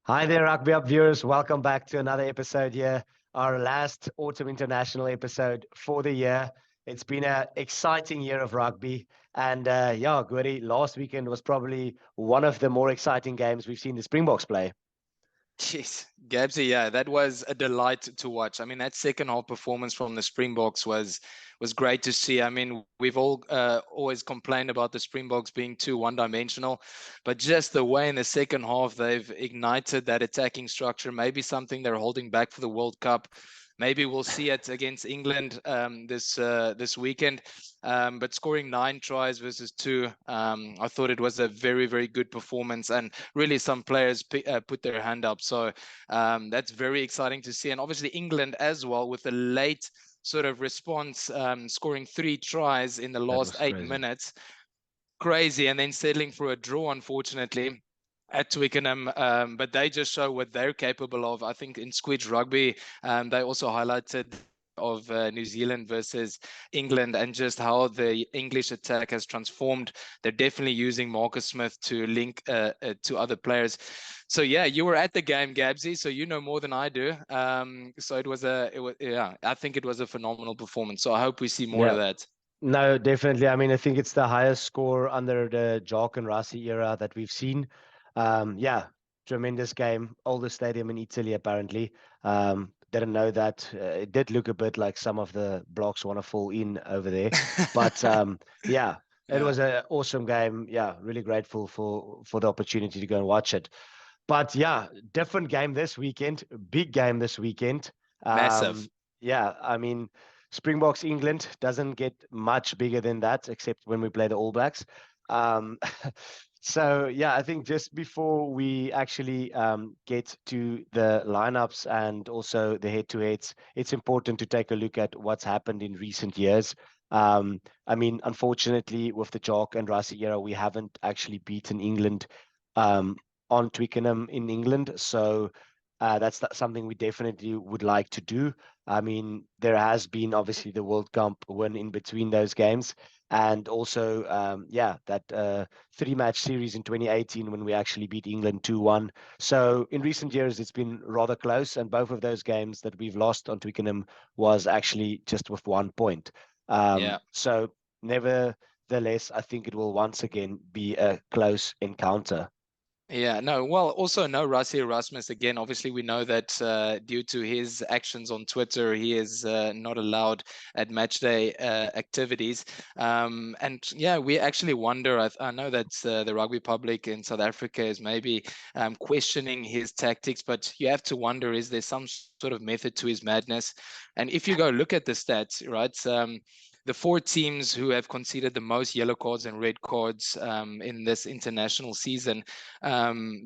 Hi there, Rugby Hub viewers. Welcome back to another episode here, our last Autumn International episode for the year. It's been an exciting year of rugby. And yeah, Goody, last weekend was probably one of the more exciting games we've seen the Springboks play. Jeez, Gabsy, yeah, that was a delight to watch. I mean, that second half performance from the Springboks was great to see. I mean, we've all always complained about the Springboks being too one-dimensional, but just the way in the second half they've ignited that attacking structure, maybe something they're holding back for the World Cup. Maybe we'll see it against England this weekend. But scoring 9 tries versus 2, I thought it was a very, very good performance, and really some players put their hand up. So that's very exciting to see. And obviously England as well, with a late sort of response, scoring 3 tries in the That last was 8 crazy. minutes. Crazy. And then settling for a draw, unfortunately, at Twickenham, but they just show what they're capable of. I think in Squidge Rugby, they also highlighted of New Zealand versus England and just how the English attack has transformed. They're definitely using Marcus Smith to link to other players. So yeah, you were at the game, Gabsy, so you know more than I do. So it was yeah, I think it was a phenomenal performance. So I hope we see more of Yeah, that. no, definitely. I mean, I think it's the highest score under the Jock and Rossi era that we've seen. Yeah, tremendous game. Oldest stadium in Italy, apparently. Didn't know that. It did look a bit like some of the blocks want to fall in over there. But yeah, it Yeah. was an awesome game. Yeah, really grateful for the opportunity to go and watch it. But yeah, different game this weekend. Big game this weekend. Massive. Yeah, I mean, Springboks England doesn't get much bigger than that, except when we play the All Blacks. Um, so yeah, I think just before we actually get to the lineups and also the head-to-heads, it's important to take a look at what's happened in recent years. I mean, unfortunately, with the Jock and Rassie era, we haven't actually beaten England um, on Twickenham in England. So that's something we definitely would like to do. I mean, there has been obviously the World Cup win in between those games. And also, yeah, that 3-match series in 2018 when we actually beat England 2-1. So in recent years, it's been rather close. And both of those games that we've lost on Twickenham was actually just with 1 point. Yeah. So nevertheless, I think it will once again be a close encounter. Yeah, no, well, also no Rassie Erasmus. Again, obviously, we know that due to his actions on Twitter, he is not allowed at match day activities. And yeah, we actually wonder. I know that the rugby public in South Africa is maybe questioning his tactics, but you have to wonder, is there some sort of method to his madness? And if you go look at the stats, right? The 4 teams who have conceded the most yellow cards and red cards in this international season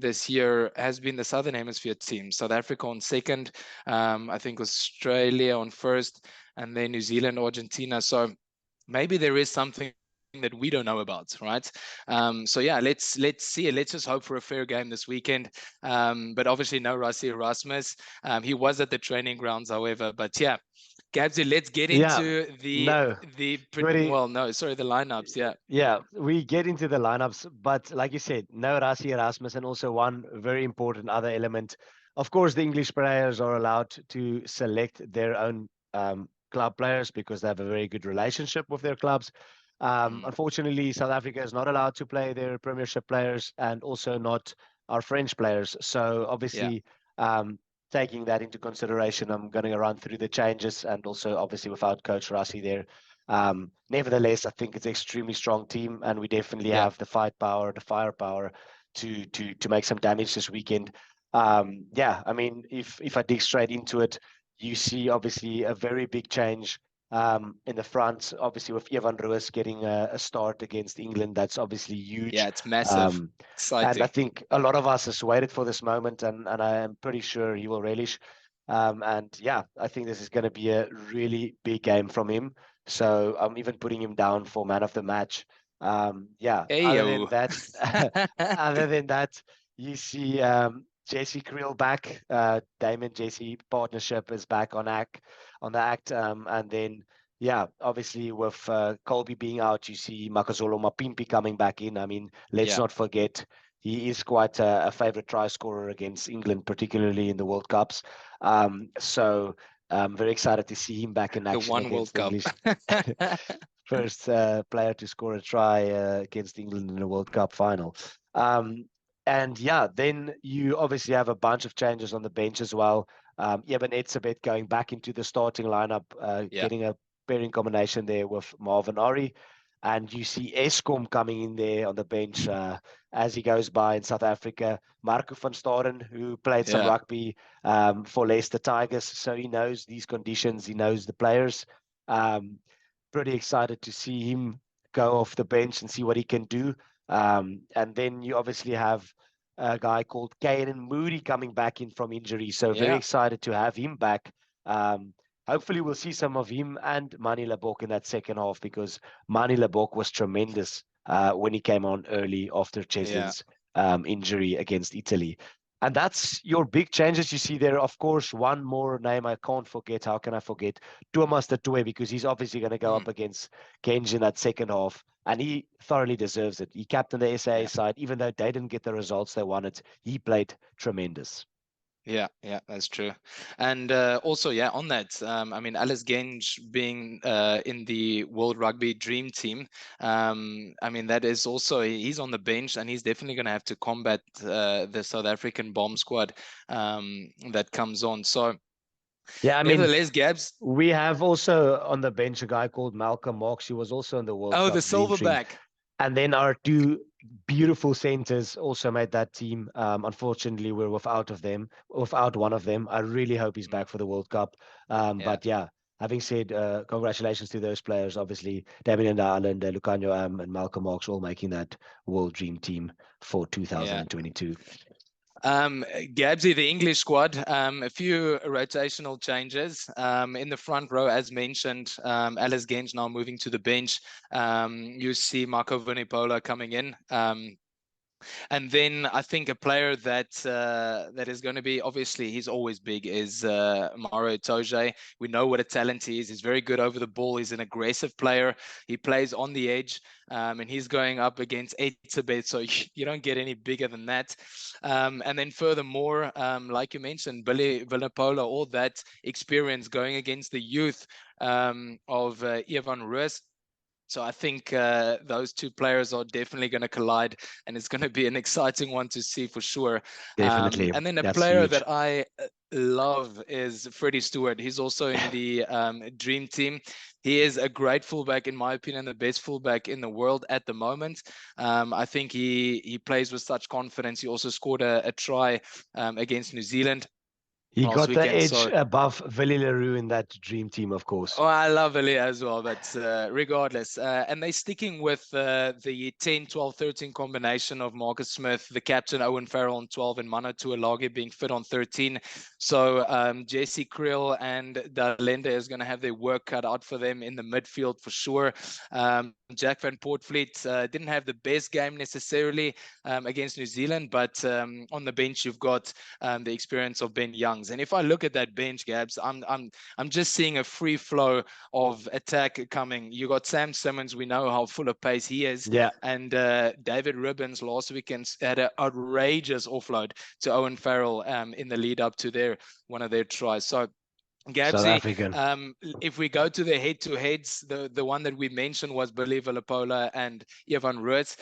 this year has been the Southern Hemisphere team. South Africa on second, I think Australia on first, and then New Zealand, Argentina. So maybe there is something that we don't know about, right? So yeah, let's see. Let's just hope for a fair game this weekend. But obviously no Rassie Erasmus. He was at the training grounds, however. But yeah, Gabsy, let's get Yeah, into no, well, no, sorry, the lineups. Yeah. yeah, we get into the lineups, but like you said, no Rassie Erasmus, and also one very important other element. Of course, the English players are allowed to select their own club players because they have a very good relationship with their clubs. Mm, Unfortunately, South Africa is not allowed to play their Premiership players and also not our French players. So yeah. obviously, taking that into consideration, I'm going to run through the changes and also obviously without Coach Rassie there. Nevertheless, I think it's an extremely strong team, and we definitely Yeah. have the fight power, the firepower to make some damage this weekend. Yeah, I mean, if I dig straight into it, you see obviously a very big change in the front. Obviously, with Evan Roos getting a start against England, that's obviously Yeah, huge. it's massive. Um, and I Exciting. think a lot of us has waited for this moment, and I am pretty sure he will relish. And yeah, I think this is going to be a really big game from him. So I'm even putting him down for man of the match. Yeah, other than Ayo. that, other than that, you see Jesse Creel back. Damon Jesse partnership is back on the act. And then yeah, obviously with Colby being out, you see Makazolo Mapimpi coming back in. I mean, let's Yeah. not forget He is quite a favourite try scorer against England, particularly in the World Cups. So I'm very excited to see him back in The action one against World the Cup. English. First player to score a try against England in a World Cup final. And yeah, then you obviously have a bunch of changes on the bench as well. Eben Etzebeth going back into the starting lineup, Yeah, getting a pairing combination there with Marvin Ori. And you see Eskom coming in there on the bench as he goes by in South Africa. Marco van Staden, who played some yeah, rugby for Leicester Tigers, so he knows these conditions, he knows the players. Um, Pretty excited to see him go off the bench and see what he can do. And then you obviously have a guy called Caden Moody coming back in from injury. So very yeah, excited to have him back. Um, Hopefully we'll see some of him and Mani Labok in that second half, because Mani Labok was tremendous when he came on early after yeah, Cheslin's injury against Italy. And that's your big changes you see there. Of course, one more name I can't forget. How can I forget? Thomas de Toey, because he's obviously going to go mm, up against Kenji in that second half, and he thoroughly deserves it. He captained the SA yeah. side, even though they didn't get the results they wanted. He played tremendous. Yeah, yeah, that's true. And also, yeah, on that, I mean, Alice Genge being in the World Rugby Dream Team, I mean, that is also, he's on the bench and he's definitely going to have to combat the South African bomb squad that comes on. So, Yeah, I mean, nevertheless, Gabs, we have also on the bench a guy called Malcolm Marx, who was also in the World oh, the Cup Dream Team. silverback. And then our two beautiful centers also made that team. Unfortunately, we're without one of them. I really hope he's Mm, back for the World Cup. yeah, But yeah, having said, congratulations to those players. Obviously, Damien Ireland, Lucanio Am, and Malcolm Marx all making that World Dream Team for yeah. 2022. Gabsy, the English squad, a few rotational changes in the front row, as mentioned. Alice Genge now moving to the bench. You see Marco Vunipola coming in. And then I think a player that is going to be, obviously he's always big, is Mauro Itoje. We know what a talent he is. He's very good over the ball. He's an aggressive player. He plays on the edge, and he's going up against Etzebeth, so you don't get any bigger than that. And then furthermore, like you mentioned, Billy Villapola, all that experience going against the youth of Ivan Roos. So I think those two players are definitely going to collide, and it's going to be an exciting one to see for sure. Definitely. And then a That's player huge. that I love is Freddie Stewart. He's also in the Dream Team. He is a great fullback, in my opinion, the best fullback in the world at the moment. I think he plays with such confidence. He also scored a try against New Zealand He last got the weekend. edge So above Willie Leroux in that Dream Team, of course. oh, I love Ali as well, but regardless. And they're sticking with the 10, 12, 13 combination of Marcus Smith, the captain, Owen Farrell on 12, and Mana Tuilagi being fit on 13. So Jesse Creel and Dalenda is going to have their work cut out for them in the midfield for sure. Jack Van Portfleet didn't have the best game necessarily against New Zealand, but on the bench, you've got the experience of Ben Youngs. And if I look at that bench, Gabs, I'm just seeing a free flow of attack coming. You got Sam Simmons. We know how full of pace he is. Yeah, And David Ribbons last weekend had an outrageous offload to Owen Farrell in the lead up to one of their tries. So South Gabsy, African. if we go to the head-to-heads, the one that we mentioned was Billy Villapola and Ivan Roos,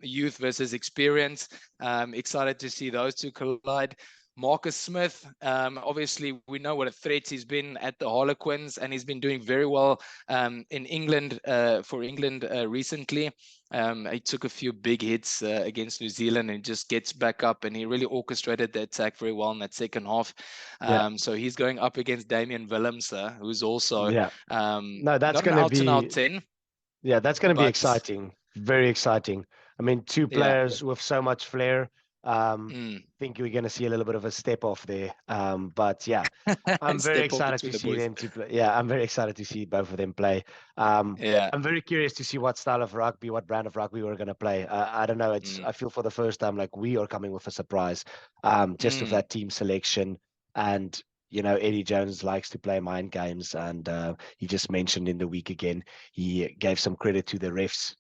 youth versus experience. Excited to see those two collide. Marcus Smith, obviously we know what a threat he's been at the Harlequins, and he's been doing very well in England for England recently. He took a few big hits against New Zealand and just gets back up, and he really orchestrated the attack very well in that second half. Yeah, So he's going up against Damian Willems, who's also yeah. No, that's not an going to out-and-out be 10, Yeah, that's going to be but exciting. Very exciting. I mean, two yeah, players with so much flair. mm. Think we're going to see a little bit of a step off there. But yeah, I'm very Step off excited between to the see boys. them to play. Yeah, I'm very excited to see both of them play. Um, Yeah. I'm very curious to see what style of rugby, what brand of rugby we're going to play. I don't know. Mm. I feel for the first time like we are coming with a surprise, just with Mm. that team selection. And Eddie Jones likes to play mind games, and he just mentioned in the week again he gave some credit to the refs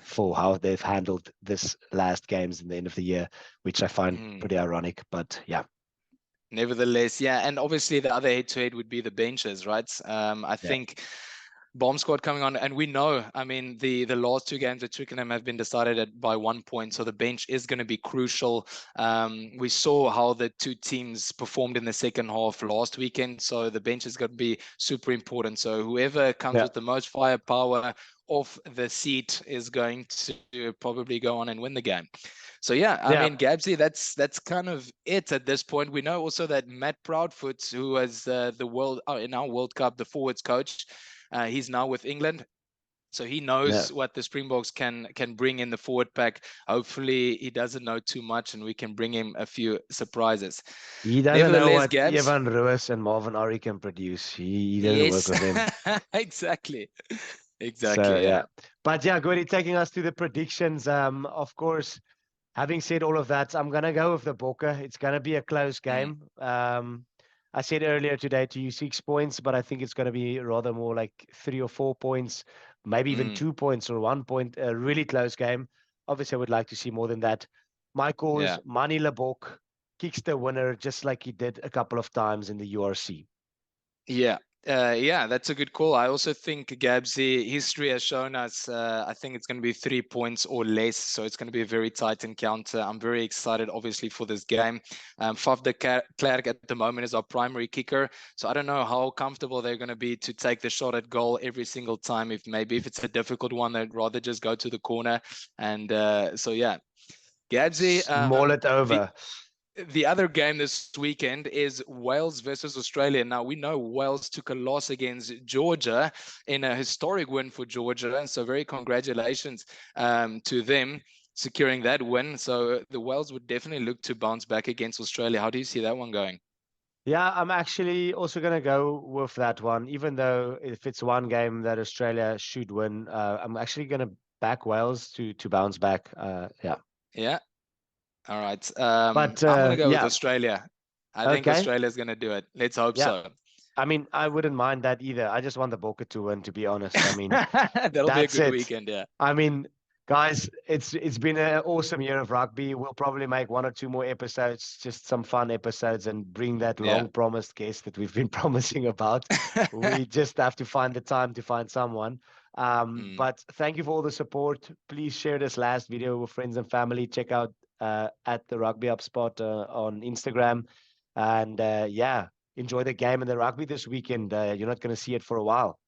for how they've handled this last games in the end of the year, which I find Mm. pretty ironic. But yeah. Nevertheless, yeah, and obviously the other head-to-head would be the benches, right? I think bomb squad coming on, and we know, I mean, the last 2 games at Twickenham have been decided by 1 point, so the bench is going to be crucial. We saw how the 2 teams performed in the second half last weekend, so the bench is going to be super important. So whoever comes with the most firepower off the seat is going to probably go on and win the game. So yeah, I mean, Gabsy, that's kind of it at this point. We know also that Matt Proudfoot, who was in our World Cup, the forwards coach, he's now with England. So he knows what the Springboks can bring in the forward pack. Hopefully he doesn't know too much and we can bring him a few surprises. He doesn't know what Evan Ruiz and Marvin Ari can produce. He doesn't work with them. Exactly. So, yeah. But yeah, Gordy, taking us to the predictions. Of course, having said all of that, I'm going to go with the Bokke. It's going to be a close game. I said earlier today to you 6 points, but I think it's going to be rather more like 3 or 4 points, maybe even 2 points or 1 point. A really close game. Obviously, I would like to see more than that. My call is Manie Lebok kicks the winner just like he did a couple of times in the URC. Yeah, that's a good call. I also think, Gabsy, history has shown us, I think it's going to be 3 points or less. So it's going to be a very tight encounter. I'm very excited, obviously, for this game. Faf de Klerk at the moment is our primary kicker. So I don't know how comfortable they're going to be to take the shot at goal every single time. If it's a difficult one, they'd rather just go to the corner. And so, yeah. Gabsy, mull it over. The other game this weekend is Wales versus Australia. Now, we know Wales took a loss against Georgia in a historic win for Georgia. And so very congratulations to them securing that win. So the Wales would definitely look to bounce back against Australia. How do you see that one going? Yeah, I'm actually also going to go with that one, even though if it's one game that Australia should win, I'm actually going to back Wales to bounce back. Yeah. All right. But I'm going to go with Australia. I think Australia's going to do it. Let's hope so. I mean, I wouldn't mind that either. I just want the Bokke to win, to be honest. I mean, that'll be a good weekend, yeah. I mean, guys, it's been an awesome year of rugby. We'll probably make 1 or 2 more episodes, just some fun episodes, and bring that long-promised guest that we've been promising about. We just have to find the time to find someone. But thank you for all the support. Please share this last video with friends and family. Check out at the Rugby Hub spot on Instagram. And enjoy the game and the rugby this weekend. You're not going to see it for a while.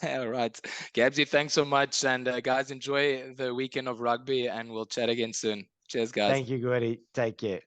All right. Gabsy, thanks so much. And guys, enjoy the weekend of rugby and we'll chat again soon. Cheers, guys. Thank you, Gordy. Take care.